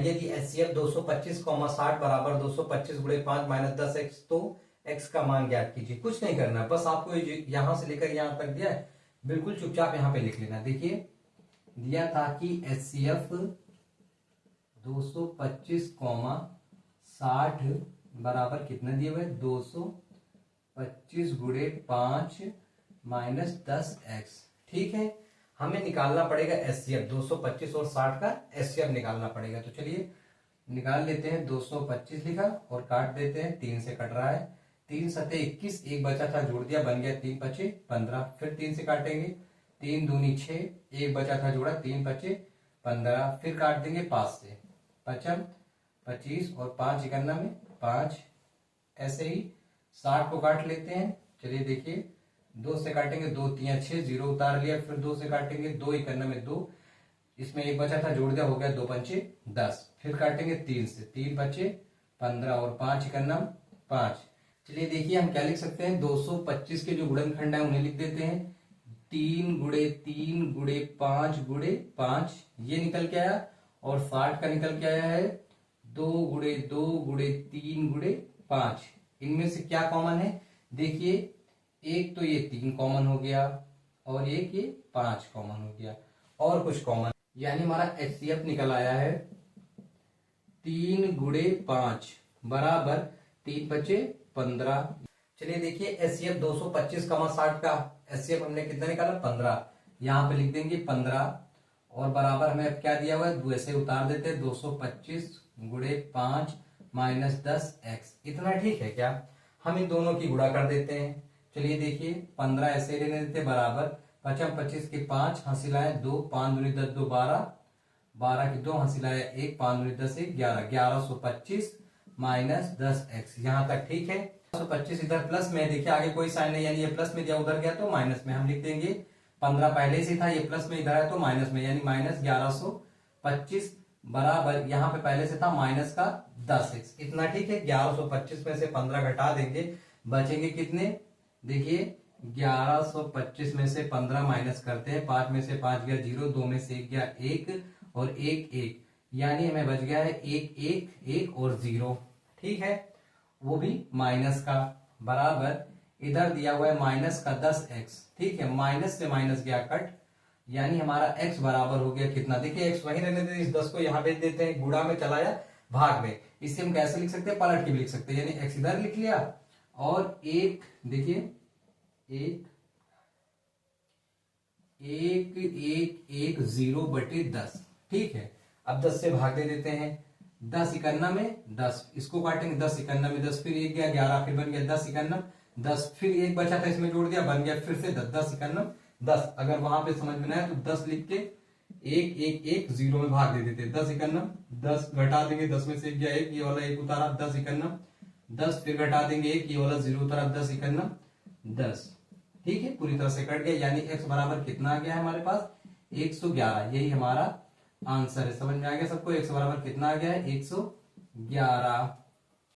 यदि एचसीएफ 225,60 बराबर 225 गुणे 5 माइनस 10x, तो x का मान ज्ञात कीजिए। कुछ नहीं करना, बस आपको यहां से लेकर यहां तक दिया है, बिल्कुल चुपचाप यहां पे लिख लेना। देखिए दिया था कि एचसीएफ 225,60 बराबर कितना दिया हुआ है, 225 गुणे 5 माइनस 10x। ठीक है, हमें निकालना पड़ेगा एचसीएफ, 225 और 60 का एचसीएफ निकालना पड़ेगा। तो चलिए निकाल लेते हैं। 225 लिखा और काट देते हैं, 3 से कट रहा है, 3 सते 21, एक बचा था जोड़ दिया, बन गया 3 पचे 15। फिर 3 से काटेंगे, 3 दूनी 6, एक बचा था जोड़ा, 3 पचे 15। फिर काट देंगे 5 से, पचम 25 और 5 इकन्ना में 5। ऐसे ही 60 को काट लेते हैं। चलिए देखिए 2 से काटेंगे, 2 3 6, 0 उतार लिया। फिर 2 से काटेंगे, 2 इकन्ना में 2, इसमें एक बचा था जोड़ दिया, हो गया 2 पंचे 10। फिर काटेंगे 3 से, 3 बचे 15 और 5 इकन्ना 5। चलिए देखिए हम क्या लिख सकते हैं, 225 के जो गुणनखंड है उन्हें लिख देते हैं, 3 गुणे 3 गुणे 5 गुणे 5, ये निकल के आया। और 60 का निकल के आया है 2 गुणे 2 गुणे 3 गुणे 5। इनमें से क्या कॉमन है, देखिए एक तो ये 3 कॉमन हो गया और एक ये 5 कॉमन हो गया, और कुछ कॉमन, यानी हमारा एचसीएफ निकल आया है 3 गुणे 5 बराबर 3 बचे 15। चलिए देखिए एचसीएफ 225,60 का एचसीएफ हमने कितना निकाला, 15। यहां पे लिख देंगे 15 और बराबर हमें अब क्या दिया हुआ है, वैसे उतार देते हैं, 225 गुणे 5 माइनस 10x। इतना ठीक है क्या, हम इन दोनों की गुणा कर देते हैं। चलिए देखिए 15 ऐसे लेने देते बराबर, पचम 25 के 5, हासिलाए 2, 5 दूनी 10, 2 12, 12 की 2, हासिलाए 1, 5 दूनी 10 1, 11, 1125 माइनस 10x। यहां तक ठीक है। 125 इधर प्लस में, देखिए आगे कोई साइन नहीं, यानी ये प्लस में दिया, उधर गया तो माइनस में हम लिख देंगे। 15 पहले से था, ये प्लस में इधर है तो माइनस में, यानी माइनस 1125 बराबर, यहाँ पे पहले से था माइनस का 10x। इतना ठीक है। 1125 में से 15 घटा देंगे, बचेंगे कितने, देखिए 1125 में से 15 माइनस करते हैं, 5 में से 5 गया 0, 2 में से 1 गया 1 और 1 1, यानी हमें बच गया है 1 1 1 और 0। ठीक है, वो भी माइनस का, बराबर इधर दिया हुआ है माइनस का 10x। ठीक है, माइनस से माइनस गया कट, यानी हमारा x बराबर हो गया कितना, देखिए x वहीं रहने देते, इस 10 को यहां भेज देते हैं, गुणा में चलाया भाग में। इसे हम कैसे लिख सकते हैं, पलट के भी लिख सकते हैं, यानी x इधर लिख लिया और एक देखिए एक 1 1 1 0 बटे 10। ठीक है, अब 10 से भाग दे देते हैं, 10 इकन्ना में 10, इसको काटेंगे 10 इकन्ना में 10, फिर 1 गया 11, फिर बन गया 10 इकन्ना 10, फिर एक बचा था इसमें जोड़ दिया, बन गया फिर से 10 10 इकन्ना 10। अगर वहां पे समझ में ना आए तो 10 लिख के 1 1 1 0 में भाग दे देते, 10 इकन्ना 10 घटा देंगे, 10 में से 1 गया 1, ये वाला 1 उतारा, 10 इकन्ना 10, फिर घटा देंगे 1, ये वाला 0 उतारा, 10 इकन्ना 10। ठीक है, पूरी तरह से कट गया, यानी x बराबर कितना आ गया है हमारे पास, 111। यही हमारा आंसर है। समझ में आ गया सबको, x बराबर कितना आ गया है, 111।